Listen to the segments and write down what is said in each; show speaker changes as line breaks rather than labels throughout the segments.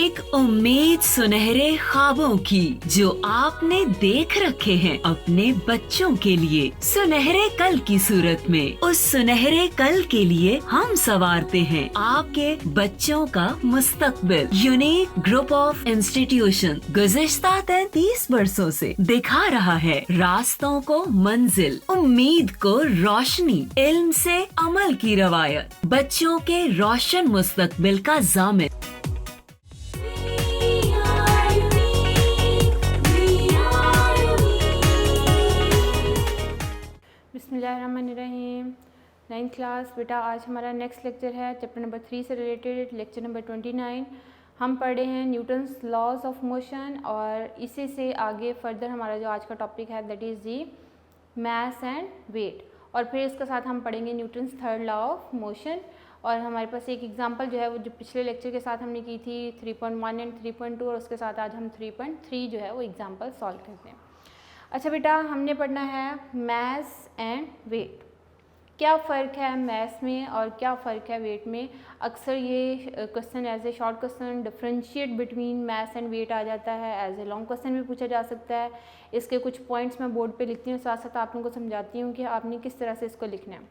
एक उम्मीद सुनहरे ख्वाबों की जो आपने देख रखे हैं अपने बच्चों के लिए, सुनहरे कल की सूरत में। उस सुनहरे कल के लिए हम संवारते हैं आपके बच्चों का मुस्तकबिल। यूनिक ग्रुप ऑफ इंस्टीट्यूशन गुज़िश्ता 33 वर्षों से दिखा रहा है रास्तों को मंजिल, उम्मीद को रोशनी, इल्म से अमल की रवायत, बच्चों के रोशन मुस्तकबिल का जामिन।
बिस्मिल्लाहिर्रहमानिर्रहीम। 9th क्लास बेटा, आज हमारा नेक्स्ट लेक्चर है चैप्टर नंबर 3 से रिलेटेड, लेक्चर नंबर 29। हम पढ़ रहे हैं न्यूटन्स लॉज ऑफ मोशन और इसी से आगे फर्दर हमारा जो आज का टॉपिक है that is the mass and weight, और फिर इसके साथ हम पढ़ेंगे Newton's third law of motion. और हमारे पास एक एग्जांपल जो है वो जो पिछले लेक्चर के साथ हमने की थी 3.1 एंड 3.2, और उसके साथ आज हम 3.3 जो है वो एग्जांपल सॉल्व करते हैं। अच्छा बेटा, हमने पढ़ना है मैस एंड वेट। क्या फ़र्क है मैस में और क्या फ़र्क है वेट में। अक्सर ये question as a short question differentiate between mass and weight आ जाता है, एज ए लॉन्ग क्वेश्चन भी पूछा जा सकता है। इसके कुछ पॉइंट्स मैं बोर्ड पे लिखती हूँ, साथ साथ आप लोगों को समझाती हूँ कि आपने किस तरह से इसको लिखना है।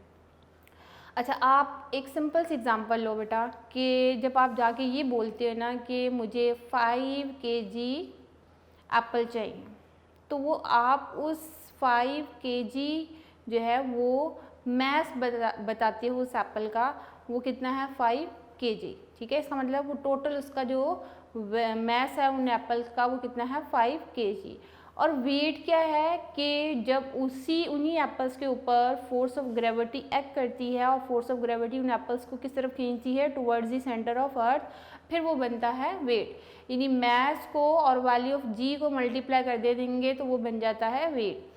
अच्छा, आप एक सिंपल सी एग्जांपल लो बेटा कि जब आप जाके ये बोलते हो ना कि मुझे 5 kg एप्पल चाहिए, तो वो आप उस 5 kg जो है वो मैस बताते हो उस एप्पल का, वो कितना है 5 kg। ठीक है, इसका मतलब वो टोटल उसका जो मैस है उन एप्पल्स का वो कितना है 5 kg। और वेट क्या है कि जब उन्हीं एप्पल्स के ऊपर फोर्स ऑफ ग्रेविटी एक्ट करती है और फोर्स ऑफ ग्रेविटी उन एप्पल्स को किस तरफ खींचती है, टुवर्ड्स द सेंटर ऑफ अर्थ, फिर वो बनता है वेट। यानी मैस को और वैल्यू ऑफ जी को मल्टीप्लाई कर दे देंगे तो वो बन जाता है वेट।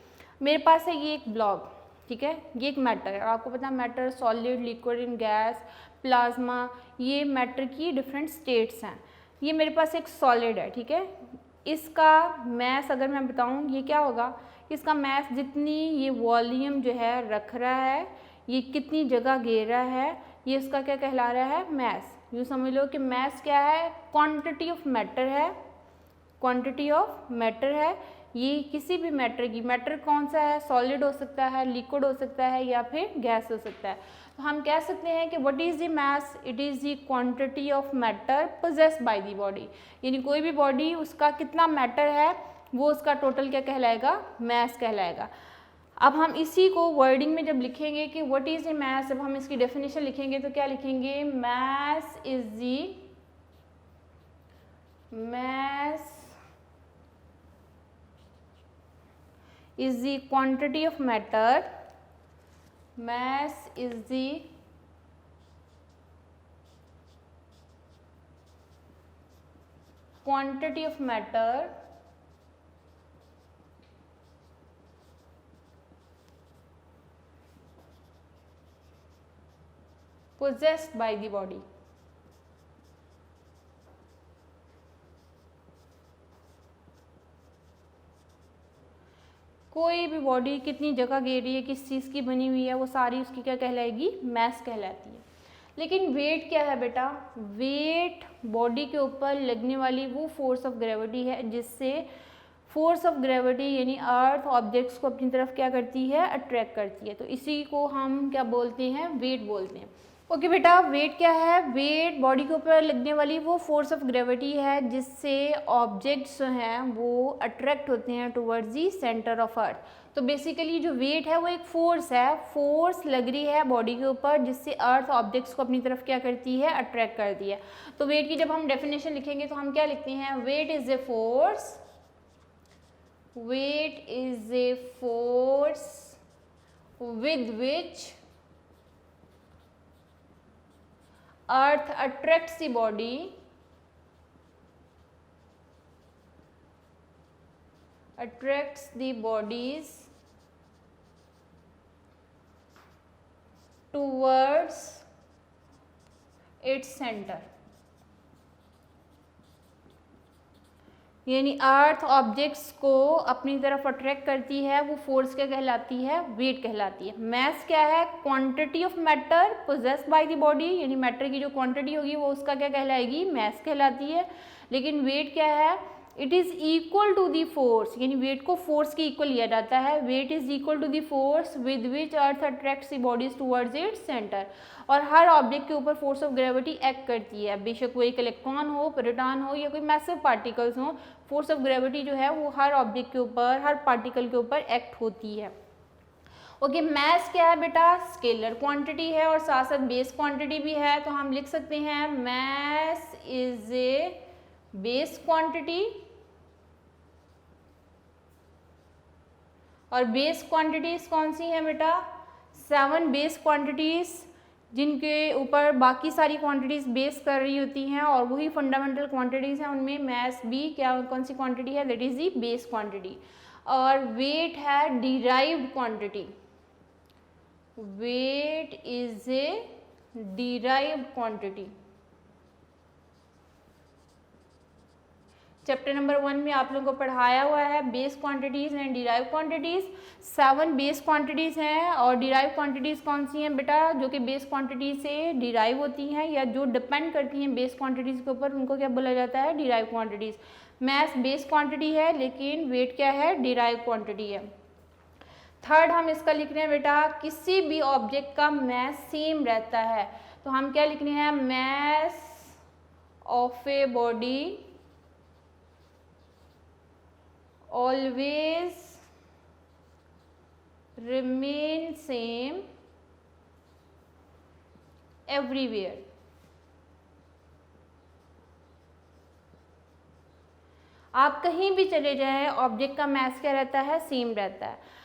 मेरे पास है ये एक ब्लॉक, ठीक है, ये एक मैटर है और आपको पता है matter solid, liquid and gas, plasma, ये मैटर की डिफरेंट स्टेट्स हैं। ये मेरे पास एक सॉलिड है, ठीक है। इसका मैस अगर मैं बताऊं ये क्या होगा, इसका मैस जितनी ये वॉल्यूम जो है रख रहा है, ये कितनी जगह घेर रहा है, ये इसका क्या कहला रहा है, मैस। यूँ समझ लो कि मैस क्या है, क्वांटिटी ऑफ मैटर है, क्वांटिटी ऑफ मैटर है। ये किसी भी मैटर की, मैटर कौन सा है, सॉलिड हो सकता है, लिक्विड हो सकता है या फिर गैस हो सकता है। तो हम कह सकते हैं कि what is the mass, it is the quantity of matter possessed by the body. यानी कोई भी बॉडी उसका कितना मैटर है वो उसका टोटल क्या कहलाएगा, मैस कहलाएगा। अब हम इसी को वर्डिंग में जब लिखेंगे कि व्हाट इज़ द मैस, जब हम इसकी डेफिनेशन लिखेंगे तो क्या लिखेंगे, mass is the mass is the quantity of matter, mass is the quantity of matter possessed by the body। कोई भी बॉडी कितनी जगह घेर रही है, किस चीज़ की बनी हुई है, वो सारी उसकी क्या कहलाएगी, मैस कहलाती है। लेकिन वेट क्या है बेटा, वेट बॉडी के ऊपर लगने वाली वो फोर्स ऑफ ग्रेविटी है जिससे फोर्स ऑफ ग्रेविटी यानी अर्थ ऑब्जेक्ट्स को अपनी तरफ क्या करती है, अट्रैक्ट करती है। तो इसी को हम क्या बोलते हैं, वेट बोलते हैं। ओके बेटा, वेट क्या है, वेट बॉडी के ऊपर लगने वाली वो फोर्स ऑफ ग्रेविटी है जिससे ऑब्जेक्ट्स जो हैं वो अट्रैक्ट होते हैं टुवर्ड्स दी सेंटर ऑफ अर्थ। तो बेसिकली जो वेट है वो एक फोर्स है, फोर्स लग रही है बॉडी के ऊपर जिससे अर्थ ऑब्जेक्ट्स को अपनी तरफ क्या करती है, अट्रैक्ट करती है। तो वेट की जब हम डेफिनेशन लिखेंगे तो हम क्या लिखते हैं, weight is a force, weight is a force with which earth attracts the body attracts the bodies towards its center। यानी अर्थ ऑब्जेक्ट्स को अपनी तरफ अट्रैक्ट करती है, वो फोर्स क्या कहलाती है, वेट कहलाती है। मैस क्या है, quantity of matter possessed by the body, यानी मैटर की जो क्वांटिटी होगी वो उसका क्या कहलाएगी, मैस कहलाती है। लेकिन वेट क्या है, it is equal to the force, यानी वेट को फोर्स के इक्वल लिया जाता है। Weight is equal to the force with which earth attracts the bodies towards its centre. और हर ऑब्जेक्ट के ऊपर फोर्स ऑफ ग्रेविटी एक्ट करती है, बेशक वो एक इलेक्ट्रॉन हो, प्रोटॉन हो या कोई मैसिव पार्टिकल्स हो, फोर्स ऑफ ग्रेविटी जो है वो हर ऑब्जेक्ट के ऊपर, हर पार्टिकल के ऊपर एक्ट होती है। ओके, मैस क्या है बेटा, स्केलर क्वांटिटी है और साथ साथ बेस क्वांटिटी भी है। तो हम लिख सकते हैं mass is a base quantity, और बेस क्वांटिटीज कौन सी है बेटा, 7 बेस क्वांटिटीज जिनके ऊपर बाकी सारी क्वांटिटीज बेस कर रही होती हैं, और वही फंडामेंटल क्वांटिटीज हैं, उनमें मैस भी क्या कौन सी क्वांटिटी है, that is the base quantity. और वेट है derived quantity, weight is a derived quantity. Chapter number 1 में आप लोगों को पढ़ाया हुआ है base quantities and derive quantities. 7 base quantities हैं, और डिराइव क्वांटिटीज कौन सी हैं बेटा, जो कि बेस क्वांटिटी से डिराइव होती हैं या जो डिपेंड करती हैं बेस क्वांटिटीज के ऊपर, उनको क्या बोला जाता है, derive quantities. Mass base quantity है, लेकिन वेट क्या है, डिराइव क्वांटिटी है। थर्ड हम इसका लिख रहे हैं बेटा, किसी भी ऑब्जेक्ट का मैस सेम रहता है, तो हम क्या लिख रहे हैं, mass of a body always remain same everywhere। आप कहीं भी चले जाएं, ऑब्जेक्ट का मैस क्या रहता है, सेम रहता है।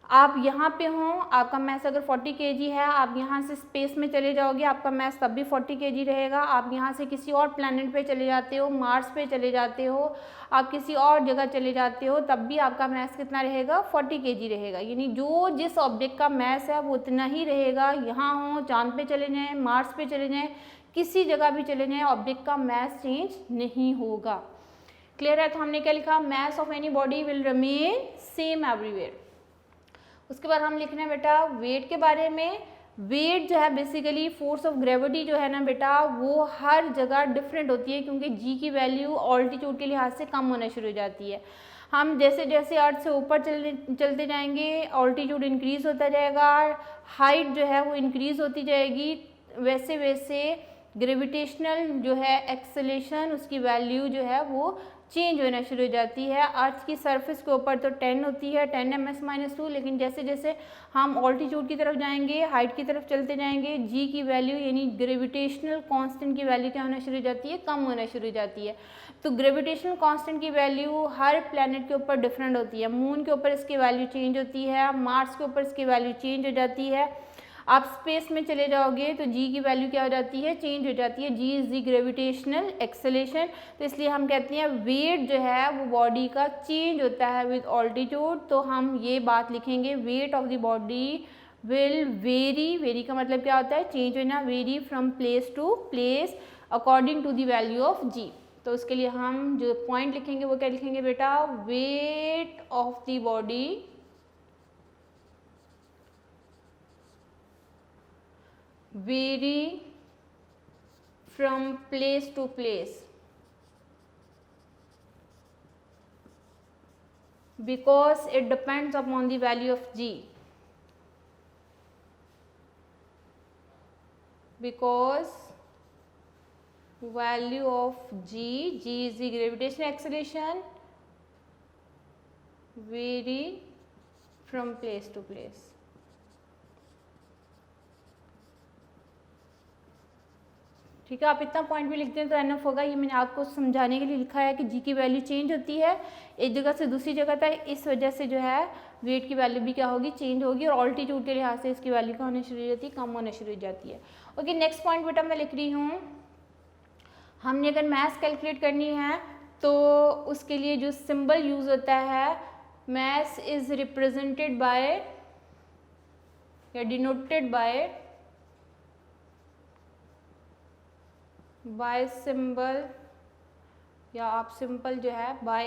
आप यहाँ पे हों, आपका मैस अगर 40 kg है, आप यहाँ से स्पेस में चले जाओगे, आपका मैस तब भी 40 kg रहेगा। आप यहाँ से किसी और प्लैनेट पे चले जाते हो, मार्स पे चले जाते हो, आप किसी और जगह चले जाते हो, तब भी आपका मैस कितना रहेगा, 40 kg रहेगा। यानी जो जिस ऑब्जेक्ट का मैस है वो उतना ही रहेगा। यहाँ हो, चांद पे चले जाएँ, मार्स पे चले जाएँ, किसी जगह भी चले जाएँ, ऑब्जेक्ट का मैस चेंज नहीं होगा। क्लियर है? तो हमने क्या लिखा, mass of any body will remain same everywhere. उसके बाद हम लिख रहे हैं बेटा वेट के बारे में। वेट जो है बेसिकली फोर्स ऑफ ग्रेविटी जो है ना बेटा, वो हर जगह डिफरेंट होती है, क्योंकि जी की वैल्यू ऑल्टीट्यूड के लिहाज से कम होना शुरू हो जाती है। हम जैसे जैसे अर्थ से ऊपर चलते जाएंगे, ऑल्टीट्यूड इंक्रीज होता जाएगा, हाइट जो है वो इंक्रीज होती जाएगी, वैसे वैसे ग्रेविटेशनल जो है एक्सेलेरेशन, उसकी वैल्यू जो है वो चेंज होना शुरू हो जाती है। अर्थ की सरफेस के ऊपर तो 10 होती है, 10 ms-2, लेकिन जैसे जैसे हम ऑल्टीट्यूड की तरफ जाएंगे, हाइट की तरफ चलते जाएंगे, जी की वैल्यू यानी ग्रेविटेशनल कांस्टेंट की वैल्यू क्या होना शुरू हो जाती है, कम होना शुरू हो जाती है। तो ग्रेविटेशनल कांस्टेंट की वैल्यू हर प्लैनेट के ऊपर डिफरेंट होती है। मून के ऊपर इसकी वैल्यू चेंज होती है, मार्स के ऊपर इसकी वैल्यू चेंज हो जाती है। आप स्पेस में चले जाओगे तो जी की वैल्यू क्या हो जाती है, चेंज हो जाती है। जी इज दी ग्रेविटेशनल एक्सेलेरेशन। तो इसलिए हम कहते हैं वेट जो है वो बॉडी का चेंज होता है विद ऑल्टीट्यूड। तो हम ये बात लिखेंगे, weight of the body will vary, vary का मतलब क्या होता है, चेंज होना, vary from place to place according to the value of g. तो उसके लिए हम जो पॉइंट लिखेंगे वो क्या लिखेंगे बेटा, wait of the body vary from place to place because it depends upon the value of g, because value of g is the gravitational acceleration, vary from place to place। ठीक है, आप इतना point भी लिखते हैं तो enough होगा। ये मैंने आपको समझाने के लिए लिखा है कि जी की वैल्यू चेंज होती है एक जगह से दूसरी जगह तक, इस वजह से जो है वेट की वैल्यू भी क्या होगी, चेंज होगी, और ऑल्टीट्यूड के लिहाज से इसकी वैल्यू क्या होने शुरू हो जाती है, कम होने शुरू हो जाती है। ओके, नेक्स्ट पॉइंट बेटा मैं लिख रही हूँ, हमने अगर मैथ कैलकुलेट करनी है तो उसके लिए जो सिंबल यूज होता है, मैथ इज रिप्रेजेंटेड बाय या डिनोटेड by symbol या आप सिंपल जो है बाय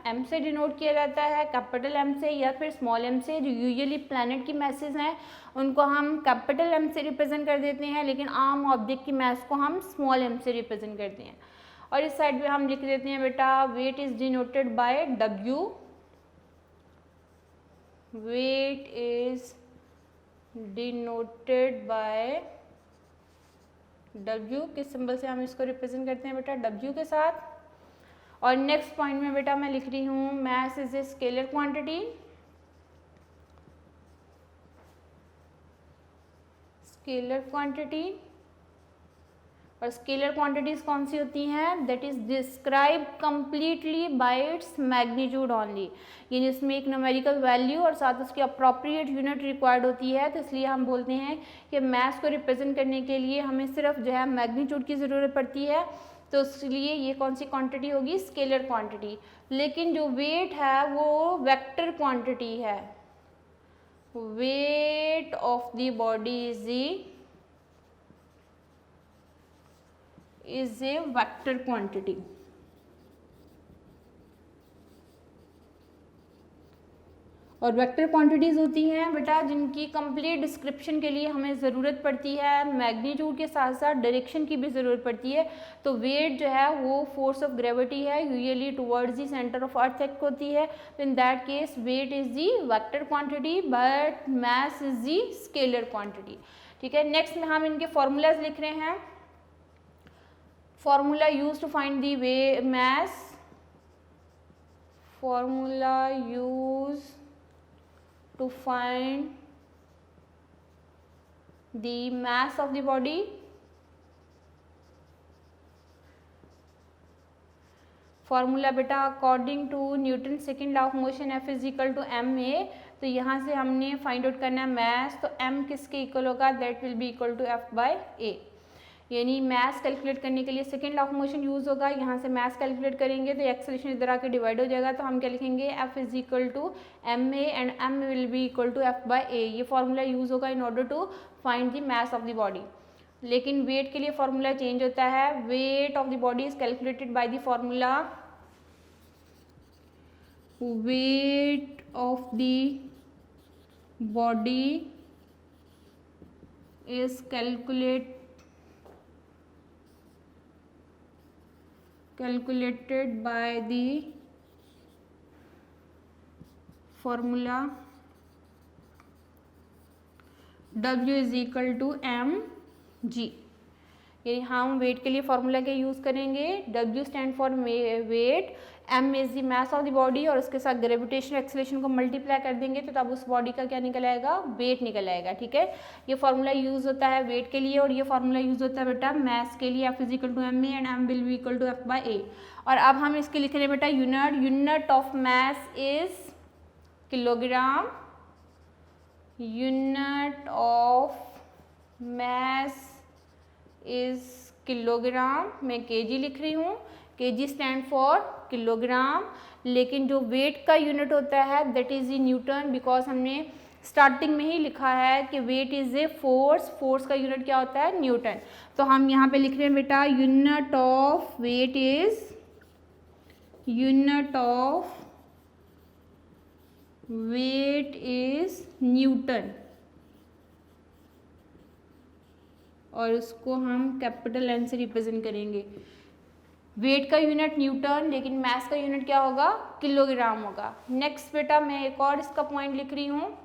एम से डिनोट किया जाता है, कैपिटल एम से या फिर स्मॉल एम से। जो यूजुअली प्लैनेट की मैसेज हैं उनको हम कैपिटल एम से रिप्रेजेंट कर देते हैं, लेकिन आम ऑब्जेक्ट की मैस को हम स्मॉल एम से रिप्रेजेंट करते हैं। और इस साइड पे हम लिख देते हैं बेटा weight is denoted by W, weight is denoted by W. किस सिंबल से हम इसको रिप्रेजेंट करते हैं बेटा? डब्ल्यू के साथ। और नेक्स्ट पॉइंट में बेटा मैं लिख रही हूँ mass is a scalar quantity, scalar quantity. और स्केलर क्वांटिटीज कौन सी होती हैं? That is describe completely by its magnitude only, यानी इसमें एक न्यूमेरिकल वैल्यू और साथ उसकी अप्रोप्रिएट यूनिट रिक्वायर्ड होती है। तो इसलिए हम बोलते हैं कि मैस को रिप्रेजेंट करने के लिए हमें सिर्फ जो है मैग्नीट्यूड की ज़रूरत पड़ती है। तो इसलिए ये कौन सी क्वांटिटी होगी? Scalar quantity. लेकिन जो वेट है वो वेक्टर क्वांटिटी है। Weight of the body is a vector quantity. और वेक्टर क्वांटिटीज़ होती हैं बेटा जिनकी कंप्लीट डिस्क्रिप्शन के लिए हमें ज़रूरत पड़ती है मैग्नीट्यूड के साथ साथ डायरेक्शन की भी ज़रूरत पड़ती है। तो वेट जो है वो फोर्स ऑफ ग्रेविटी है, usually towards the centre of earth act होती है। तो in that case weight is the vector quantity but mass is the scalar quantity. ठीक है, नेक्स्ट में हम इनके फॉर्मूलाज लिख रहे हैं। Formula use to find the वे मैस, फॉर्मूला यूज to find the mass of the body, formula बेटा according to Newton second law of motion F is equal to M A. तो यहाँ से हमने फाइंड आउट करना है मैस, तो m किसके इक्वल होगा? That will be equal to F by A. यानी मैस कैलकुलेट करने के लिए second law of motion use होगा। यहाँ से मैस कैलकुलेट करेंगे तो एक्सेलरेशन इधर आके डिवाइड हो जाएगा, तो हम क्या लिखेंगे? F is equal to M A and m will be equal to F by A. ये फॉर्मूला यूज़ होगा in order to find the mass of the body. लेकिन वेट के लिए फॉर्मूला चेंज होता है। Weight of the body is calculated by the formula weight of the body is calculated by the formula W is equal to mg। यानी हम wait के लिए formula क्या यूज़ करेंगे? W stand for wait, m is the mass of the body और उसके साथ gravitational acceleration को मल्टीप्लाई कर देंगे तो तब उस बॉडी का क्या निकल आएगा? वेट निकल आएगा। ठीक है, ये फॉर्मूला यूज़ होता है वेट के लिए और ये फॉर्मूला यूज़ होता है बेटा मैस के लिए। F is equal to M A and m will be equal to F by A. और अब हम इसके लिख रहे हैं बेटा unit of mass is kilogram, unit of mass is kilogram. मैं केजी लिख रही हूँ, केजी स्टैंड फॉर किलोग्राम। लेकिन जो वेट का यूनिट होता है that is in Newton, because हमने स्टार्टिंग में ही लिखा है कि weight is a force, force का यूनिट क्या होता है? न्यूटन। तो हम यहाँ पे लिख रहे हैं बेटा unit of weight is, unit of weight is Newton और उसको हम कैपिटल एन से रिप्रेजेंट करेंगे। वेट का यूनिट न्यूटन लेकिन मैस का यूनिट क्या होगा? किलोग्राम होगा। नेक्स्ट बेटा मैं एक और इसका पॉइंट लिख रही हूँ।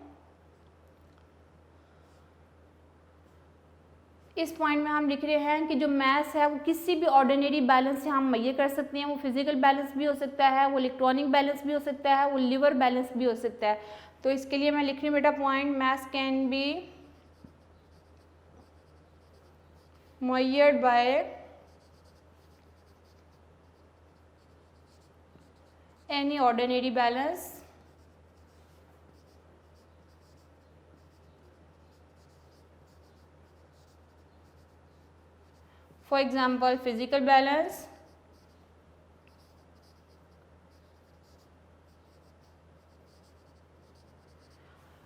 इस पॉइंट में हम लिख रहे हैं कि जो मैस है वो किसी भी ऑर्डिनरी बैलेंस से हम मेजर कर सकते हैं। वो फिजिकल बैलेंस भी हो सकता है, वो इलेक्ट्रॉनिक बैलेंस भी हो सकता है, वो लिवर बैलेंस भी हो सकता है। तो इसके लिए मैं लिख रही हूँ बेटा point mass can be measured by any ordinary balance, for example physical balance,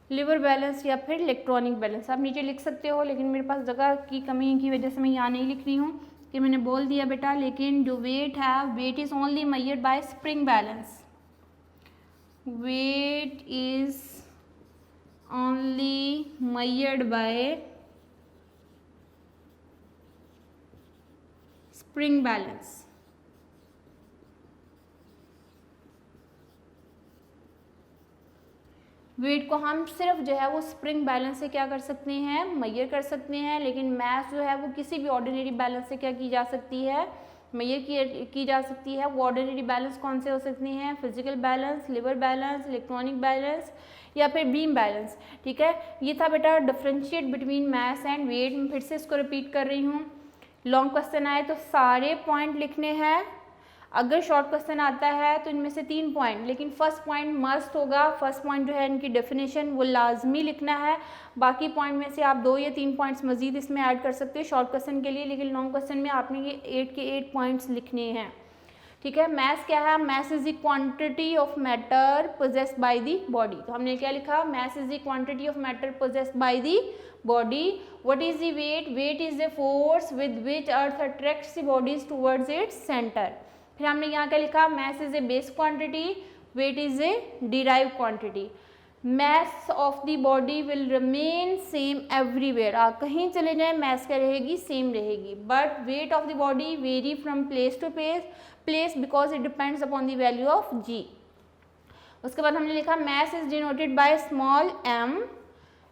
lever balance या फिर इलेक्ट्रॉनिक बैलेंस। आप नीचे लिख सकते हो लेकिन मेरे पास जगह की कमी की वजह से मैं यहाँ नहीं लिख रही हूँ। ये मैंने बोल दिया बेटा, लेकिन जो वेट है, weight is only measured by spring balance, weight is only measured by spring balance. Weight को हम सिर्फ जो है वो स्प्रिंग बैलेंस से क्या कर सकते हैं, मेजर कर सकते हैं, लेकिन मास जो है वो किसी भी ऑर्डिनरी बैलेंस से क्या की जा सकती है, मेजर की जा सकती है। वो ऑर्डिनरी बैलेंस कौन से हो सकती हैं, physical balance, lever balance, electronic balance या फिर बीम बैलेंस। ठीक है, ये था बेटा differentiate between mass and weight. मैं फिर से इसको रिपीट कर रही हूँ। लॉन्ग क्वेश्चन आए तो सारे पॉइंट लिखने हैं, अगर शॉर्ट क्वेश्चन आता है तो इनमें से 3 पॉइंट, लेकिन फर्स्ट पॉइंट मस्ट होगा। फर्स्ट पॉइंट जो है इनकी डेफिनेशन वो लाजमी लिखना है। बाकी पॉइंट में से आप 2 या 3 पॉइंट्स मजीद इसमें ऐड कर सकते हो शॉर्ट क्वेश्चन के लिए, लेकिन लॉन्ग क्वेश्चन में आपने ये 8 के 8 पॉइंट्स लिखने हैं। ठीक है, मैस क्या है, mass is the quantity of matter possessed by the body. तो हमने क्या लिखा, mass is the quantity of matter possessed by the body. What is the weight, weight is the force with which earth attracts the bodies towards its centre. फिर हमने यहाँ क्या लिखा, mass is a base quantity, weight is a derive quantity. Mass of the body will remain same everywhere. आप कहीं चले जाएं mass क्या रहेगी, सेम रहेगी, but weight of the body vary from place to place because it depends upon the value of G. उसके बाद हमने लिखा mass is denoted by small m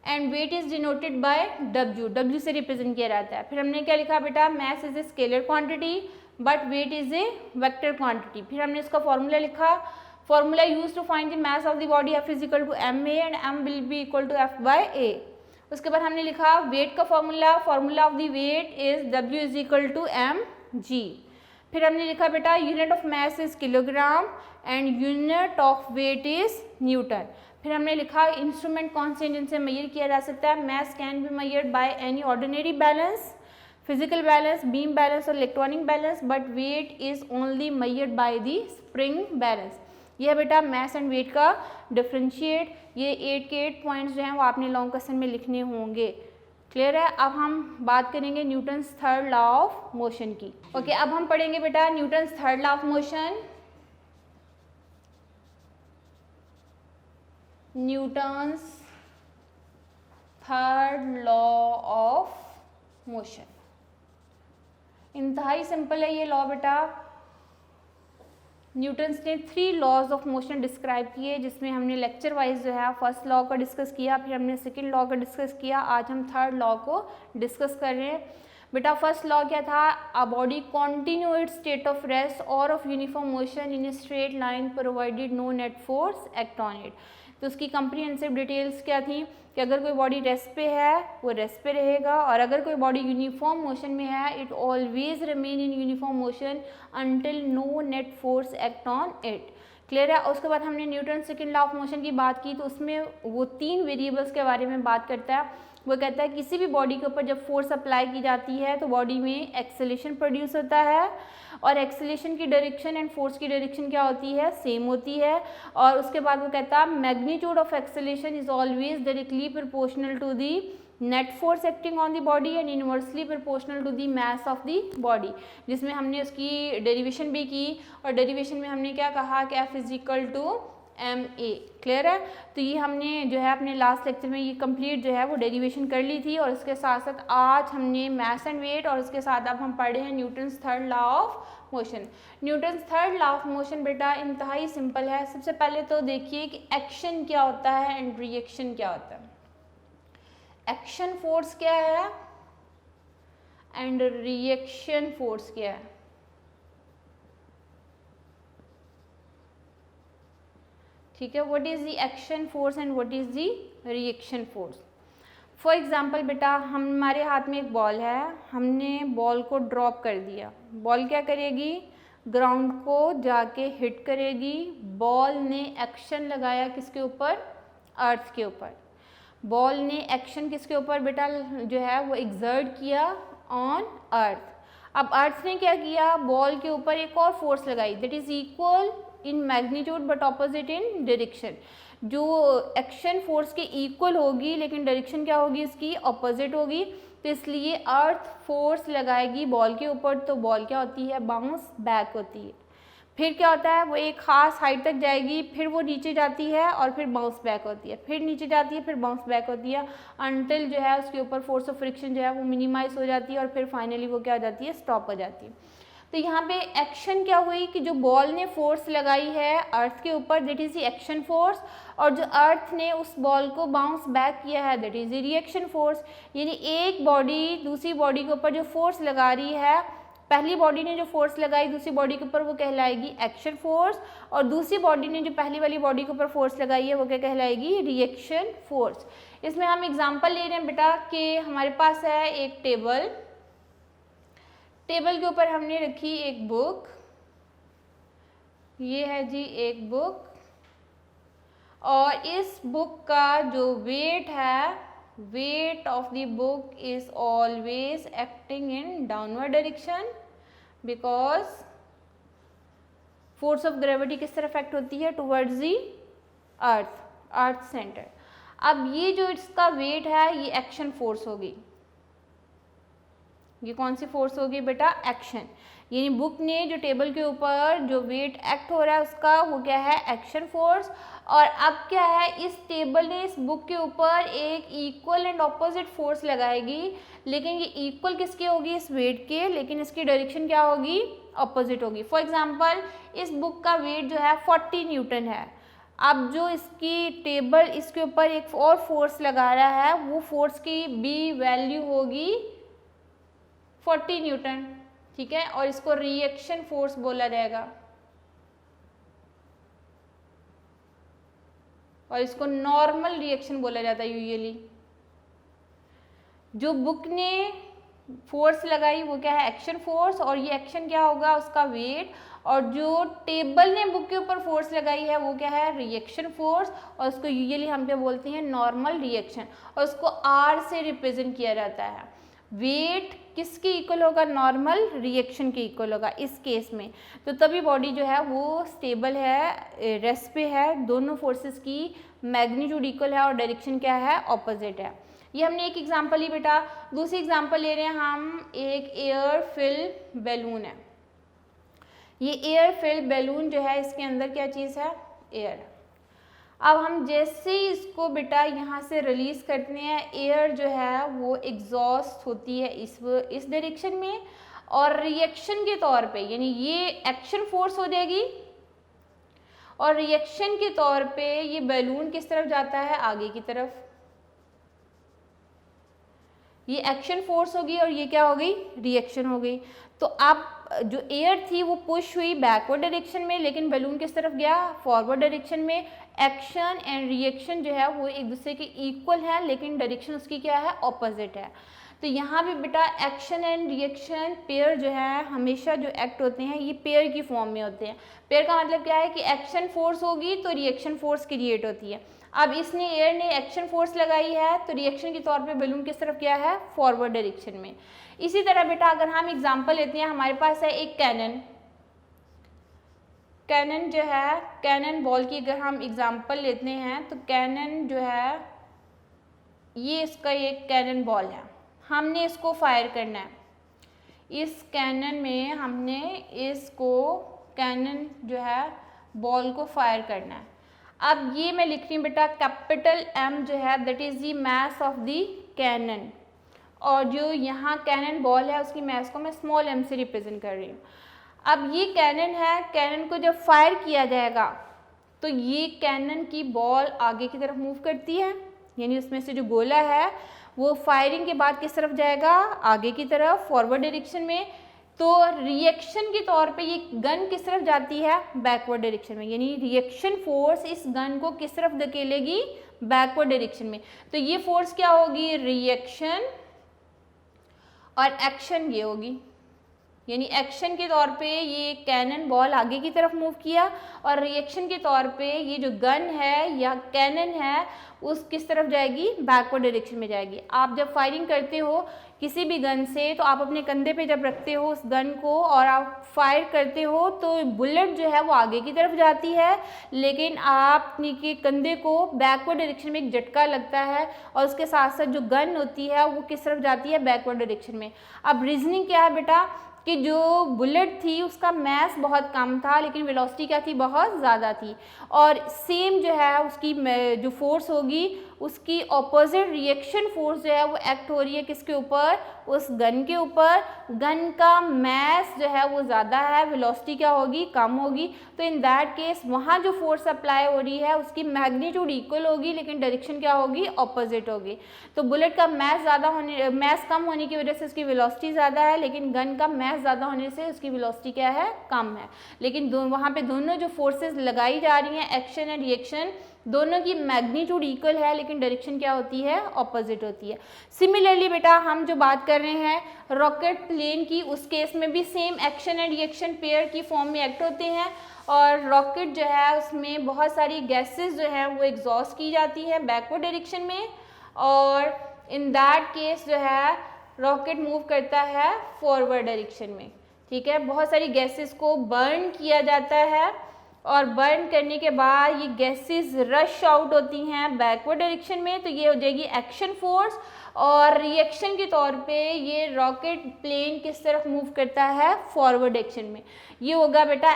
and weight is denoted by w, w से represent किया जाता है। फिर हमने क्या लिखा बेटा, mass is a scalar quantity but weight is a vector quantity. फिर हमने इसका फॉर्मूला लिखा, formula use to find the mass of the body, F is equal to ma and m will be equal to F by a। उसके बाद हमने लिखा weight का formula, formula of the weight is W is equal to mg। फिर हमने लिखा बेटा unit of mass is kilogram and unit of weight is Newton. फिर हमने लिखा इंस्ट्रूमेंट कौन से जिनसे मेजर किया जा सकता है, mass can be measured by any ordinary balance, physical balance, beam balance और electronic balance, but weight is only measured by the spring balance. यह बेटा मास एंड वेट का डिफरेंशिएट, ये 8 के 8 पॉइंट्स जो हैं वो आपने लॉन्ग क्वेश्चन में लिखने होंगे। क्लियर है। अब हम बात करेंगे Newton's third law of motion की। ओके, अब हम पढ़ेंगे बेटा Newton's third law of motion. Newton's third law of motion इंतहाई सिंपल है ये लॉ बेटा। न्यूटन्स ने 3 लॉज ऑफ मोशन डिस्क्राइब किए, जिसमें हमने लेक्चर वाइज जो है फर्स्ट लॉ का डिस्कस किया, फिर हमने सेकंड लॉ का डिस्कस किया, आज हम थर्ड लॉ को डिस्कस कर रहे हैं। बेटा फर्स्ट लॉ क्या था, a body continue its state of rest or of uniform motion in a straight line provided no net force act on it. तो उसकी कंप्रीहेंसिव डिटेल्स क्या थी कि अगर कोई बॉडी रेस्ट पे है वो रेस्ट पे रहेगा, और अगर कोई बॉडी यूनिफॉर्म मोशन में है it always remain in uniform motion until no net force act on it. Clear है। उसके बाद हमने Newton second law of motion की बात की, तो उसमें वो 3 वेरिएबल्स के बारे में बात करता है। वो कहता है किसी भी बॉडी के ऊपर जब फोर्स अप्लाई की जाती है तो बॉडी में एक्सेलेरेशन प्रोड्यूस होता है, और एक्सेलेरेशन की डायरेक्शन एंड फोर्स की डायरेक्शन क्या होती है, सेम होती है। और उसके बाद वो कहता है magnitude of acceleration is always directly proportional to the net force acting on the body and inversely proportional to the mass of the body, जिसमें हमने उसकी डेरिवेशन भी की, और डेरिवेशन में हमने क्या कहा कि F is equal to ma। Clear है। तो ये हमने जो है अपने लास्ट लेक्चर में ये कंप्लीट जो है वो डेरिवेशन कर ली थी, और इसके साथ साथ आज हमने मास एंड वेट, और उसके साथ अब हम पढ़े हैं Newton's third law of motion. Newton's third law of motion बेटा इंतहाई सिंपल है। सबसे पहले तो देखिए कि एक्शन क्या होता है एंड रिएक्शन क्या होता है। एक्शन फोर्स क्या है एंड रिएक्शन फोर्स क्या है। ठीक है, what is the action force and what is the reaction force. For example बेटा हमारे हाथ में एक बॉल है, हमने बॉल को ड्रॉप कर दिया, बॉल क्या करेगी, ग्राउंड को जाके हिट करेगी। बॉल ने एक्शन लगाया किसके ऊपर, अर्थ के ऊपर। बॉल ने एक्शन किसके ऊपर बेटा जो है वो एक्सर्ट किया ऑन अर्थ। अब अर्थ ने क्या किया, बॉल के ऊपर एक और फोर्स लगाई that is equal in magnitude but opposite in direction. जो एक्शन फोर्स के इक्वल होगी लेकिन डायरेक्शन क्या होगी, इसकी ऑपोजिट होगी। तो इसलिए अर्थ फोर्स लगाएगी बॉल के ऊपर तो बॉल क्या होती है, बाउंस बैक होती है। फिर क्या होता है, वो एक खास हाइट तक जाएगी, फिर वो नीचे जाती है और फिर बाउंस बैक होती है, फिर नीचे जाती है, फिर बाउंस बैक होती है, अनटिल जो है उसके ऊपर फोर्स ऑफ फ्रिक्शन जो है वो मिनिमाइज हो जाती है और फिर फाइनली वो क्या हो जाती है, स्टॉप हो जाती है। तो यहाँ पे एक्शन क्या हुई कि जो बॉल ने फोर्स लगाई है अर्थ के ऊपर that is the action force, और जो अर्थ ने उस बॉल को बाउंस बैक किया है that is the reaction force. यानी एक बॉडी दूसरी बॉडी के ऊपर जो फोर्स लगा रही है, पहली बॉडी ने जो फोर्स लगाई दूसरी बॉडी के ऊपर वो कहलाएगी एक्शन फोर्स, और दूसरी बॉडी ने जो पहली वाली बॉडी के ऊपर फोर्स लगाई है वो क्या कहलाएगी, रिएक्शन फोर्स। इसमें हम एग्जांपल ले रहे हैं बेटा कि हमारे पास है एक टेबल, टेबल के ऊपर हमने रखी एक बुक, ये है जी एक बुक, और इस बुक का जो वेट है, weight of the book is always acting in downward direction because force of gravity किस तरफ effect होती है, towards the earth center। अब ये जो इसका weight है ये action force होगी, ये कौन सी फोर्स होगी बेटा, एक्शन। यानी बुक ने जो टेबल के ऊपर जो वेट एक्ट हो रहा है उसका वो क्या है, एक्शन फोर्स। और अब क्या है, इस टेबल ने इस बुक के ऊपर एक इक्वल एंड ऑपोजिट फोर्स लगाएगी, लेकिन ये इक्वल किसकी होगी, इस वेट के, लेकिन इसकी डायरेक्शन क्या होगी, ऑपोजिट होगी। फॉर एग्जांपल इस बुक का वेट जो है 40 न्यूटन है, अब जो इसकी टेबल इसके ऊपर एक और फोर्स लगा रहा है वो फोर्स की बी वैल्यू होगी 40 न्यूटन, ठीक है, और इसको रिएक्शन फोर्स बोला जाएगा, और इसको नॉर्मल रिएक्शन बोला जाता है यूजुअली। जो बुक ने फोर्स लगाई वो क्या है, एक्शन फोर्स, और ये एक्शन क्या होगा, उसका वेट, और जो टेबल ने बुक के ऊपर फोर्स लगाई है वो क्या है, रिएक्शन फोर्स, और उसको यूजुअली हम क्या बोलते हैं, नॉर्मल रिएक्शन, और उसको आर से रिप्रेजेंट किया जाता है। वेट किसके इक्वल होगा, नॉर्मल रिएक्शन के इक्वल होगा इस केस में। तो तभी बॉडी जो है वो स्टेबल है, रेस्ट पे है, दोनों फोर्सेस की मैग्नीट्यूड इक्वल है और डायरेक्शन क्या है, ऑपोजिट है। ये हमने एक एग्जांपल ली बेटा। दूसरी एग्जांपल ले रहे हैं हम, एक एयर फिल्ड बैलून है। ये एयर फिल्ड बैलून जो है इसके अंदर क्या चीज़ है, एयर। अब हम जैसे ही इसको बेटा यहाँ से रिलीज करते हैं, एयर जो है वो एग्जॉस्ट होती है इस डायरेक्शन में, और रिएक्शन के तौर पे, यानी ये एक्शन फोर्स हो जाएगी, और रिएक्शन के तौर पे ये बैलून किस तरफ जाता है, आगे की तरफ। ये एक्शन फोर्स होगी और ये क्या हो गई, रिएक्शन हो गई। तो अब जो एयर थी वो पुश हुई बैकवर्ड डायरेक्शन में, लेकिन बैलून किस तरफ गया, फॉरवर्ड डायरेक्शन में। एक्शन एंड रिएक्शन जो है वो एक दूसरे के इक्वल है, लेकिन डायरेक्शन उसकी क्या है, ऑपोजिट है। तो यहाँ भी बेटा एक्शन एंड रिएक्शन पेयर जो है हमेशा जो एक्ट होते हैं ये पेयर की फॉर्म में होते हैं। पेयर का मतलब क्या है कि एक्शन फोर्स होगी तो रिएक्शन फोर्स क्रिएट होती है। अब इसने एयर ने एक्शन फोर्स लगाई है तो रिएक्शन के तौर पे बैलून किस तरफ गया है, फॉरवर्ड डायरेक्शन में। इसी तरह बेटा अगर हम एग्जांपल लेते हैं, हमारे पास है एक कैनन जो है, कैनन बॉल की अगर हम एग्जांपल लेते हैं तो कैनन जो है ये इसका एक कैनन बॉल है, हमने इसको फायर करना है। इस कैनन में हमने इसको कैनन जो है बॉल को फायर करना है। अब ये मैं लिख रही हूँ बेटा कैपिटल M जो है that is the mass of the cannon, और जो यहाँ कैनन बॉल है उसकी मास को मैं स्मॉल m से रिप्रेजेंट कर रही हूँ। अब ये कैनन है, कैनन को जब फायर किया जाएगा तो ये कैनन की बॉल आगे की तरफ मूव करती है, यानी उसमें से जो गोला है वो फायरिंग के बाद किस तरफ जाएगा, आगे की तरफ, फॉरवर्ड डायरेक्शन में। तो रिएक्शन के तौर पे ये गन किस तरफ जाती है, बैकवर्ड डायरेक्शन में, यानी रिएक्शन फोर्स इस गन को किस तरफ धकेलेगी, बैकवर्ड डायरेक्शन में। तो ये फोर्स क्या होगी, रिएक्शन, और एक्शन ये होगी, यानी एक्शन के तौर पे ये कैनन बॉल आगे की तरफ मूव किया, और रिएक्शन के तौर पे ये जो गन है या कैनन है उस किस तरफ जाएगी, बैकवर्ड डायरेक्शन में जाएगी। आप जब फायरिंग करते हो किसी भी गन से, तो आप अपने कंधे पे जब रखते हो उस गन को और आप फायर करते हो तो बुलेट जो है वो आगे की तरफ जाती है, लेकिन आपने के कंधे को बैकवर्ड डायरेक्शन में एक झटका लगता है और उसके साथ साथ जो गन होती है वो किस तरफ जाती है, बैकवर्ड डायरेक्शन में। अब रीजनिंग क्या है बेटा कि जो बुलेट थी उसका मास बहुत कम था लेकिन वेलोसिटी क्या थी, बहुत ज़्यादा थी, और सेम जो है उसकी जो फोर्स होगी उसकी ऑपोजिट रिएक्शन फोर्स जो है वो एक्ट हो रही है किसके ऊपर, उस गन के ऊपर। गन का मास जो है वो ज़्यादा है, वेलोसिटी क्या होगी, कम होगी, तो इन दैट केस वहाँ जो फोर्स अप्लाई हो रही है उसकी मैग्नीट्यूड इक्वल होगी लेकिन डायरेक्शन क्या होगी, ऑपोजिट होगी। तो बुलेट का मास कम होने की वजह से उसकी वेलोसिटी ज़्यादा है, लेकिन गन का मास ज़्यादा होने से उसकी वेलोसिटी क्या है, कम है। लेकिन वहाँ पे दोनों जो फोर्सेस लगाई जा रही हैं, एक्शन एंड रिएक्शन, दोनों की मैग्नीट्यूड इक्वल है लेकिन डायरेक्शन क्या होती है, ऑपोजिट होती है। सिमिलरली बेटा हम जो बात कर रहे हैं रॉकेट प्लेन की, उस केस में भी same action and reaction pair की फॉर्म में एक्ट होते हैं, और रॉकेट जो है उसमें बहुत सारी गैसेस जो है वो एग्जॉस्ट की जाती है बैकवर्ड डायरेक्शन में, और इन दैट केस जो है रॉकेट मूव करता है फॉरवर्ड डायरेक्शन में। ठीक है, बहुत सारी गैसेस को बर्न किया जाता है और बर्न करने के बाद ये गैसेस रश आउट होती हैं बैकवर्ड डायरेक्शन में, तो ये हो जाएगी एक्शन फोर्स, और रिएक्शन के तौर पे ये रॉकेट प्लेन किस तरफ मूव करता है, फॉरवर्ड डायरेक्शन में। ये होगा बेटा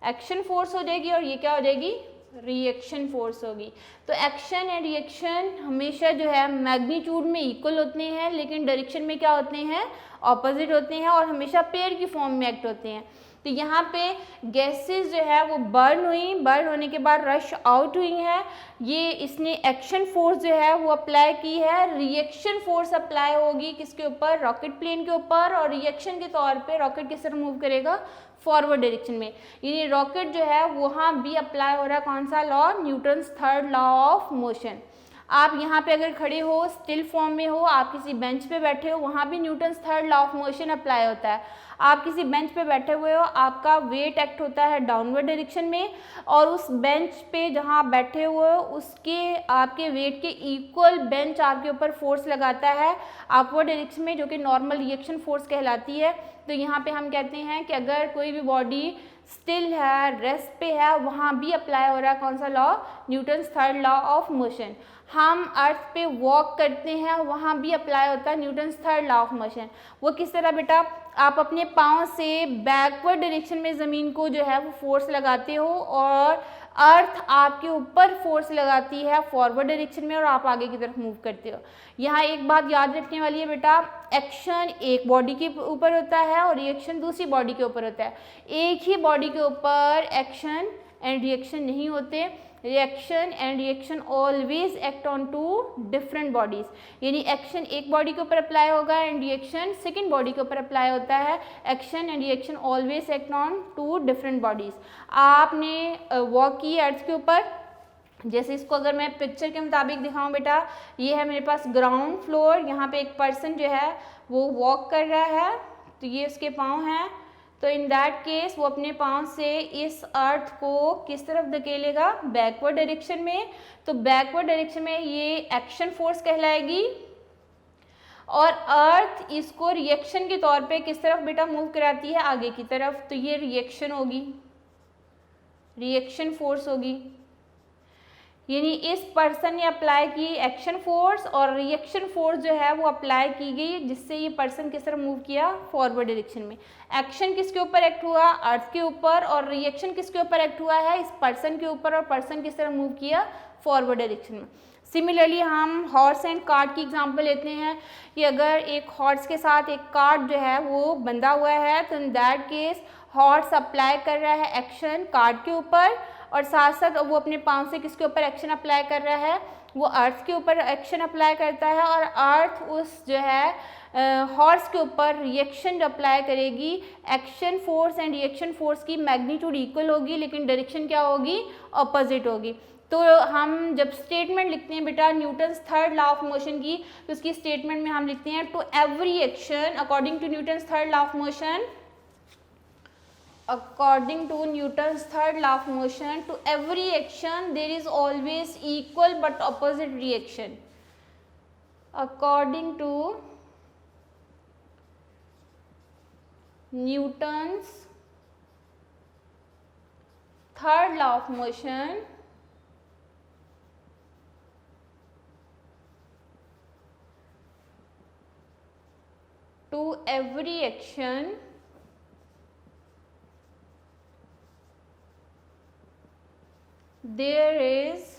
एक्शन फोर्स हो जाएगी, और ये क्या हो जाएगी, रिएक्शन फोर्स होगी। तो एक्शन एंड रिएक्शन हमेशा जो है मैग्नीट्यूड में इक्वल होते हैं लेकिन डायरेक्शन में क्या होते हैं, ऑपोजिट होते हैं, और हमेशा पेयर की फॉर्म में एक्ट होते हैं। तो यहाँ पे गैसेस जो है वो बर्न होने के बाद रश आउट हुई हैं, ये इसने एक्शन फोर्स जो है वो अप्लाई की है, रिएक्शन फोर्स अप्लाई होगी किसके ऊपर, रॉकेट प्लेन के ऊपर, और रिएक्शन के तौर पे रॉकेट किस तरह मूव करेगा, फॉरवर्ड डायरेक्शन में। यानी रॉकेट जो है वहाँ भी अप्लाई हो रहा है कौन सा law, Newton's third law of motion. आप यहाँ पे अगर खड़े हो, स्टिल फॉर्म में हो, आप किसी बेंच पे बैठे हो, वहाँ भी Newton's third law of motion apply होता है। आप किसी बेंच पे बैठे हुए हो, आपका वेट एक्ट होता है डाउनवर्ड डायरेक्शन में, और उस बेंच पे जहाँ आप बैठे हुए हो उसके आपके वेट के इक्वल बेंच आपके ऊपर फोर्स लगाता है अपवर्ड डायरेक्शन में, जो कि नॉर्मल रिएक्शन फोर्स कहलाती है। तो यहाँ पे हम कहते हैं कि अगर कोई भी बॉडी स्टिल है, रेस्ट पे है, वहाँ भी अप्लाई हो रहा है कौन सा law, Newton's third law of motion. हम अर्थ पे वॉक करते हैं, वहाँ भी अप्लाई होता है Newton's third law of motion. वो किस तरह बेटा, आप अपने पाँव से बैकवर्ड डायरेक्शन में ज़मीन को जो है वो फोर्स लगाते हो, और अर्थ आपके ऊपर फोर्स लगाती है फॉरवर्ड डायरेक्शन में, और आप आगे की तरफ मूव करते हो। यहाँ एक बात याद रखने वाली है बेटा, एक्शन एक बॉडी के ऊपर होता है और रिएक्शन दूसरी बॉडी के ऊपर होता है। एक ही बॉडी के ऊपर एक्शन एंड रिएक्शन नहीं होते, reaction and reaction always act on two different bodies. यानी एक्शन एक बॉडी के ऊपर अप्लाई होगा एंड रिएक्शन सेकंड बॉडी के ऊपर अप्लाई होता है। Action and reaction always act on two different bodies. आपने वॉक की अर्थ के ऊपर, जैसे इसको अगर मैं पिक्चर के मुताबिक दिखाऊं बेटा, ये है मेरे पास ग्राउंड फ्लोर, यहाँ पे एक पर्सन जो है वो वॉक कर रहा है, तो ये उसके पाँव हैं। तो इन दैट केस वो अपने पाँव से इस अर्थ को किस तरफ धकेलेगा, बैकवर्ड डायरेक्शन में। तो बैकवर्ड डायरेक्शन में ये एक्शन फोर्स कहलाएगी, और अर्थ इसको रिएक्शन के तौर पे किस तरफ बेटा मूव कराती है, आगे की तरफ। तो ये रिएक्शन होगी, रिएक्शन फोर्स होगी। यानी इस पर्सन ने अप्लाई की एक्शन फोर्स, और रिएक्शन फोर्स जो है वो अप्लाई की गई, जिससे ये पर्सन किस तरह मूव किया, फॉरवर्ड डायरेक्शन में। एक्शन किसके ऊपर एक्ट हुआ, अर्थ के ऊपर, और रिएक्शन किसके ऊपर एक्ट हुआ है, इस पर्सन के ऊपर, और पर्सन किस तरह मूव किया, फॉरवर्ड डायरेक्शन में। सिमिलरली हम हॉर्स एंड कार्ट की एग्जांपल लेते हैं कि अगर एक हॉर्स के साथ एक कार्ट जो है वो बंधा हुआ है, तो in that case horse apply कर रहा है एक्शन कार्ट के ऊपर, और साथ साथ वो अपने पाँव से किसके ऊपर एक्शन अप्लाई कर रहा है, वो अर्थ के ऊपर एक्शन अप्लाई करता है, और अर्थ उस जो है हॉर्स के ऊपर रिएक्शन अप्लाई करेगी। Action force and reaction force की मैग्नीट्यूड इक्वल होगी लेकिन डायरेक्शन क्या होगी, ऑपोजिट होगी। तो हम जब स्टेटमेंट लिखते हैं बेटा Newton's third law of motion की, तो उसकी स्टेटमेंट में हम लिखते हैं to every action according to Newton's third law of motion, according to Newton's third law of motion, to every action there is always equal but opposite reaction. according to Newton's third law of motion, to every action there is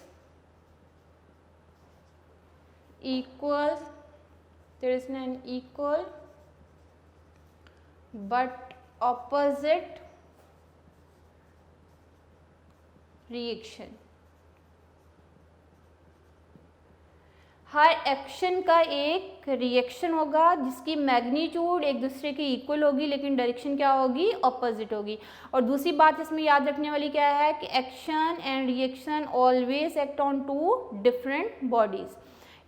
an equal but opposite reaction। Her action का एक reaction होगा जिसकी magnitude एक दूसरे के equal होगी, लेकिन direction क्या होगी, ऑपोजिट होगी। और दूसरी बात इसमें याद रखने वाली क्या है कि action and reaction always act on two different bodies.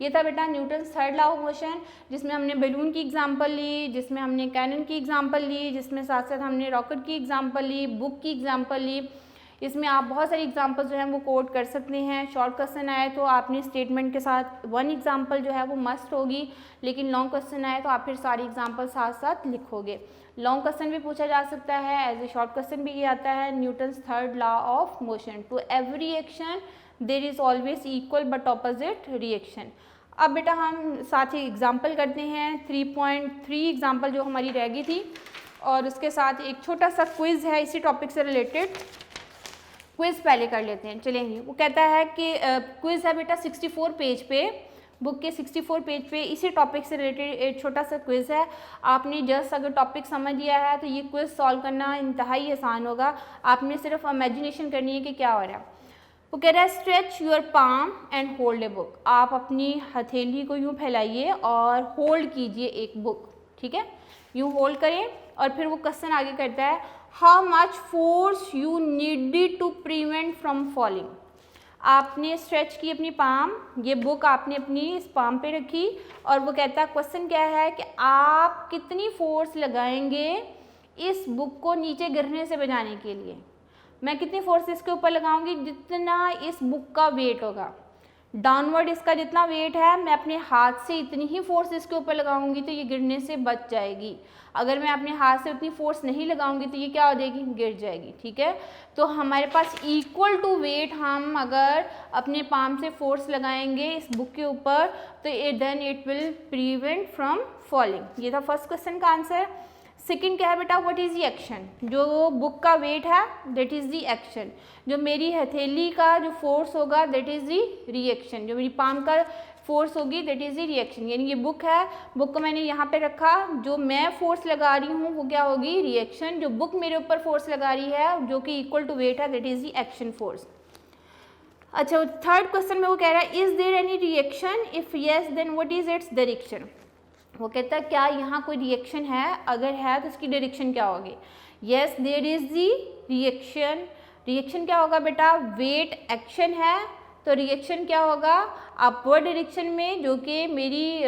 ये था बेटा Newton's third law of motion, जिसमें हमने बैलून की एग्जांपल ली, जिसमें हमने कैनन की एग्जांपल ली, जिसमें साथ साथ हमने रॉकेट की एग्जांपल ली, बुक की एग्जांपल ली। इसमें आप बहुत सारी एग्जांपल जो हैं वो कोट कर सकते हैं। शॉर्ट क्वेश्चन आए तो आपने स्टेटमेंट के साथ वन एग्जांपल जो है वो मस्ट होगी, लेकिन लॉन्ग क्वेश्चन आए तो आप फिर सारी एग्जांपल साथ साथ लिखोगे। लॉन्ग क्वेश्चन भी पूछा जा सकता है, एज ए शॉर्ट क्वेश्चन भी ये आता है। Newton's third law of motion, to every action there is always equal but opposite reaction. अब बेटा हम साथ ही एग्जाम्पल करते हैं। 3.3 एग्जाम्पल जो हमारी रह गई थी, और उसके साथ एक छोटा सा क्विज़ है इसी टॉपिक से रिलेटेड। क्विज़ पहले कर लेते हैं, चलेंगे। वो कहता है कि क्विज़ है बेटा 64 पेज पे, बुक के 64 पेज पे इसी टॉपिक से रिलेटेड एक छोटा सा क्विज़ है। आपने जस्ट अगर टॉपिक समझ लिया है तो ये क्विज़ सॉल्व करना इंतहाई आसान होगा। आपने सिर्फ इमेजिनेशन करनी है कि क्या हो रहा है। वो कह रहा है stretch your palm and hold a book. आप अपनी हथेली को यूँ फैलाइए और होल्ड कीजिए एक बुक, ठीक है, यूँ होल्ड करें। और फिर वो क्वेश्चन आगे करता है, how much force you needed to prevent from falling. आपने स्ट्रेच की अपनी पाम, ये बुक आपने अपनी इस पाम पे रखी, और वो कहता है क्वेश्चन क्या है कि आप कितनी फोर्स लगाएंगे इस बुक को नीचे गिरने से बचाने के लिए। मैं कितनी फोर्स इसके ऊपर लगाऊंगी, जितना इस बुक का वेट होगा, डाउनवर्ड इसका जितना वेट है, मैं अपने हाथ से इतनी ही फोर्स इसके ऊपर लगाऊंगी तो ये गिरने से बच जाएगी। अगर मैं अपने हाथ से उतनी फोर्स नहीं लगाऊंगी तो ये क्या हो जाएगी, गिर जाएगी, ठीक है। तो हमारे पास इक्वल टू वेट हम अगर अपने पाम से फोर्स लगाएंगे इस बुक के ऊपर तो then it will prevent from falling. ये था फर्स्ट क्वेश्चन का आंसर। सेकंड क्या है बेटा, व्हाट इज़ द एक्शन। जो बुक का वेट है दैट इज़ द एक्शन। जो मेरी हथेली का जो फोर्स होगा दैट इज़ द रिएक्शन। जो मेरी पाम का फोर्स होगी दैट इज़ द रिएक्शन। यानी ये बुक है, बुक को मैंने यहाँ पे रखा, जो मैं फोर्स लगा रही हूँ वो क्या होगी, रिएक्शन। जो बुक मेरे ऊपर फोर्स लगा रही है जो कि इक्वल टू वेट है that is the action force. अच्छा, थर्ड क्वेश्चन में वो कह रहा है is there any reaction, if yes then what is its direction. वो कहता है क्या यहाँ कोई रिएक्शन है, अगर है तो उसकी डायरेक्शन क्या होगी। Yes there is the reaction. Reaction क्या होगा बेटा, वेट एक्शन है तो रिएक्शन क्या होगा, अपवर्ड डायरेक्शन में, जो कि मेरी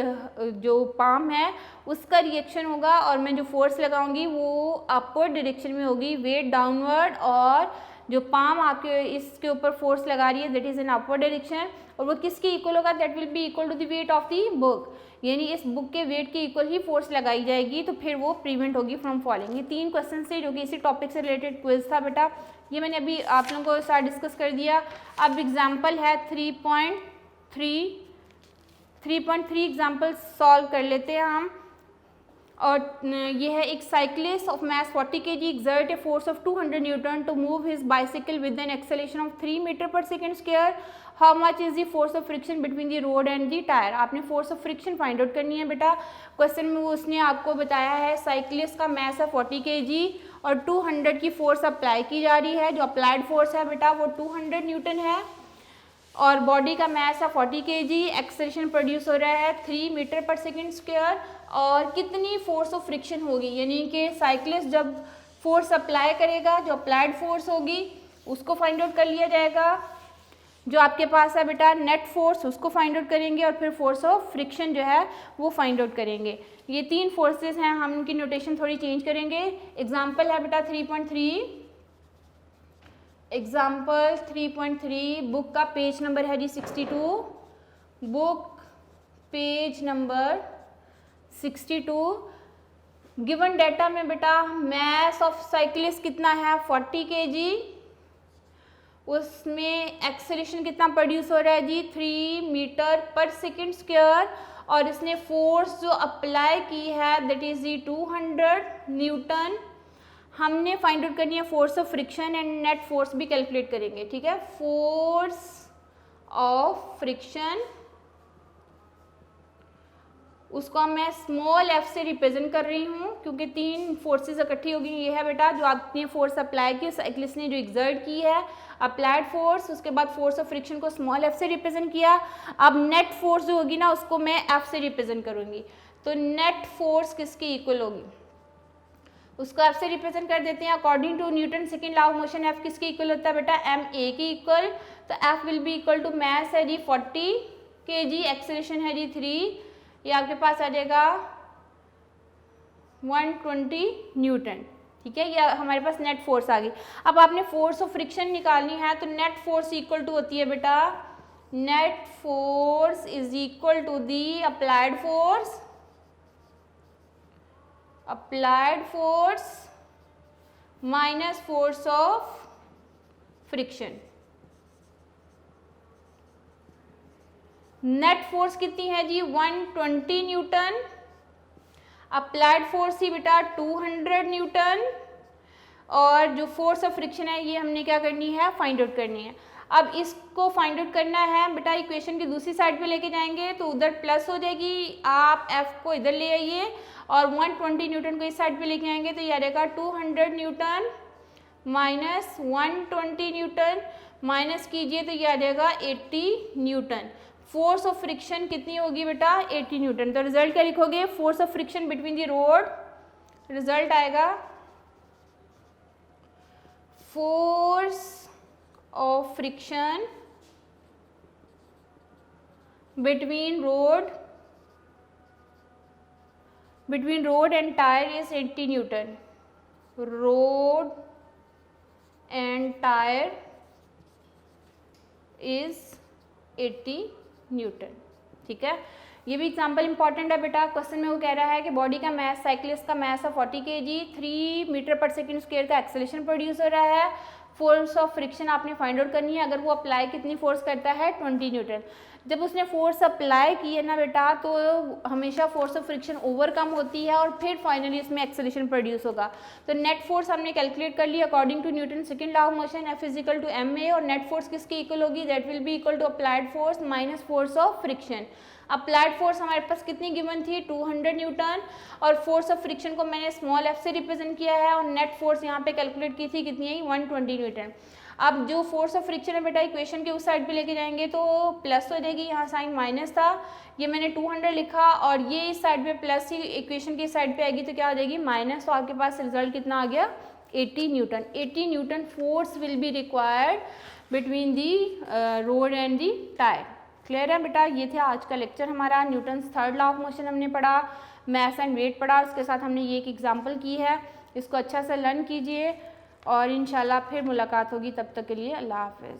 जो पाम है उसका रिएक्शन होगा, और मैं जो फोर्स लगाऊंगी वो अपवर्ड डायरेक्शन में होगी, वेट डाउनवर्ड, और जो पाम आपके इसके ऊपर फोर्स लगा रही है that is in upward direction. और वो किसके इक्वल होगा, that will be equal to the weight of the book. यानी इस बुक के वेट के इक्वल ही फोर्स लगाई जाएगी तो फिर वो प्रिवेंट होगी फ्रॉम फॉलिंग। ये 3 क्वेश्चन से जो कि इसी टॉपिक से रिलेटेड क्विज था बेटा, ये मैंने अभी आप लोगों को साथ डिस्कस कर दिया। अब एग्जाम्पल है 3.3 एग्जाम्पल सॉल्व कर लेते हैं हम। और ये है, एक cyclist of mass 40 kg exert a force of 200 Newton to move his bicycle with an acceleration of 3 meter per second square. How much is the force of friction between the road and the tire? आपने force of friction find out करनी है बेटा। Question में उसने आपको बताया है cyclist का मैस है 40 kg और 200 की फोर्स अप्लाई की जा रही है। जो अप्लाइड फोर्स है बेटा वो 200 न्यूटन है, और बॉडी का मैस है 40 kg, एक्सेलरेशन प्रोड्यूस हो रहा है 3 मीटर पर सेकेंड स्क्वायर। और कितनी फोर्स ऑफ फ्रिक्शन होगी, यानी कि साइक्लिस्ट जब फोर्स अप्लाई करेगा, जो अप्लाइड फोर्स होगी उसको फाइंड आउट कर लिया जाएगा। जो आपके पास है बेटा नेट फोर्स उसको फाइंड आउट करेंगे, और फिर फोर्स ऑफ फ्रिक्शन जो है वो फाइंड आउट करेंगे। ये 3 फोर्सेस हैं, हम उनकी नोटेशन थोड़ी चेंज करेंगे। एग्जाम्पल है बेटा 3.3, एग्जाम्पल 3.3, बुक का पेज नंबर है जी 62, book page number 62। Given data में बेटा मास ऑफ साइक्लिस्ट कितना है 40 kg, उसमें एक्सेलरेशन कितना प्रोड्यूस हो रहा है जी 3 मीटर पर सेकेंड स्क्वायर, और इसने फोर्स जो अप्लाई की है दैट इज जी 200 न्यूटन। हमने फाइंड आउट करनी है force of friction and net force भी कैलकुलेट करेंगे, ठीक है। फोर्स ऑफ फ्रिक्शन उसको मैं स्मॉल f से रिप्रेजेंट कर रही हूँ क्योंकि 3 फोर्सेस इकट्ठी होगी। ये है बेटा जो आपने फोर्स अप्लाई की, साइक्लिस्ट ने जो एक्सर्ट की है अप्लाइड फोर्स, उसके बाद फोर्स ऑफ फ्रिक्शन को स्मॉल f से रिप्रेजेंट किया। अब नेट फोर्स जो होगी ना उसको मैं f से रिप्रेजेंट करूँगी, तो नेट फोर्स किसकी इक्वल होगी उसको f से रिप्रेजेंट कर देते हैं। According to Newton second law of motion f किसकी इक्वल होता है बेटा ma की इक्वल, तो f will be equal to mass है जी 40 kg, एक्सेलरेशन है जी 3, ये आपके पास आ जाएगा 120 न्यूटन, ठीक है। ये हमारे पास नेट फोर्स आ गई। अब आपने फोर्स ऑफ फ्रिक्शन निकालनी है, तो नेट फोर्स इक्वल टू होती है बेटा net force is equal to the applied force minus force of friction. Net force कितनी है जी 120 न्यूटन, अप्लाइड फोर्स ही बेटा 200 न्यूटन, और जो फोर्स ऑफ फ्रिक्शन है ये हमने क्या करनी है फाइंड आउट करनी है। अब इसको फाइंड आउट करना है बेटा, इक्वेशन की दूसरी साइड पे लेके जाएंगे तो उधर प्लस हो जाएगी, आप f को इधर ले आइए और 120 न्यूटन को इस साइड पे लेके आएंगे तो ये आ जाएगा 200 न्यूटन माइनस 120 न्यूटन, माइनस कीजिए तो ये आ जाएगा 80 न्यूटन। फोर्स ऑफ फ्रिक्शन कितनी होगी बेटा 80 न्यूटन, तो रिजल्ट क्या लिखोगे force of friction between the road, result आएगा force of friction between road and tyre is 80 newton, road and tyre is 80 newton, ठीक है। ये भी एग्जांपल इंपॉर्टेंट है बेटा, क्वेश्चन में वो कह रहा है कि बॉडी का मास, साइक्लिस्ट का मास है 40 kg, 3 मीटर पर सेकेंड स्क्वायर का एक्सेलरेशन प्रोड्यूस हो रहा है, फोर्स ऑफ फ्रिक्शन आपने फाइंड आउट करनी है। अगर वो अप्लाई कितनी फोर्स करता है 20 न्यूटन। जब उसने फोर्स अप्लाई की है ना बेटा तो हमेशा फोर्स ऑफ फ्रिक्शन ओवरकम होती है और फिर फाइनली इसमें एक्सेलरेशन प्रोड्यूस होगा। तो नेट फोर्स हमने कैलकुलेट कर लिया according to Newton second law of motion, F is equal to ma, और नेट फोर्स किसकी इक्वल होगी that will be equal to applied force minus force of friction. Applied force हमारे पास कितनी given थी 200 न्यूटन, और फोर्स ऑफ फ्रिक्शन को मैंने स्मॉल f से रिप्रेजेंट किया है, और नेट फोर्स यहाँ पे कैलकुलेट की थी कितनी है 120 न्यूटन। अब जो फोर्स ऑफ फ्रिक्शन है बेटा इक्वेशन के उस साइड पे लेके जाएंगे तो प्लस हो जाएगी, यहाँ साइन माइनस था, ये मैंने 200 लिखा, और ये इस साइड पे प्लस ही इक्वेशन की साइड पे आएगी तो क्या हो जाएगी माइनस, तो आपके पास रिजल्ट कितना आ गया 80 Newton. 80 Newton force will be required between the road and the tyre. Clear है बेटा, ये था आज का लेक्चर हमारा। Newton's third law of motion हमने पढ़ा, मास एंड वेट पढ़ा, उसके साथ हमने ये एक एग्जांपल की है, इसको अच्छा से लर्न कीजिए और इंशाल्लाह फिर मुलाकात होगी। तब तक के लिए अल्लाह हाफिज़।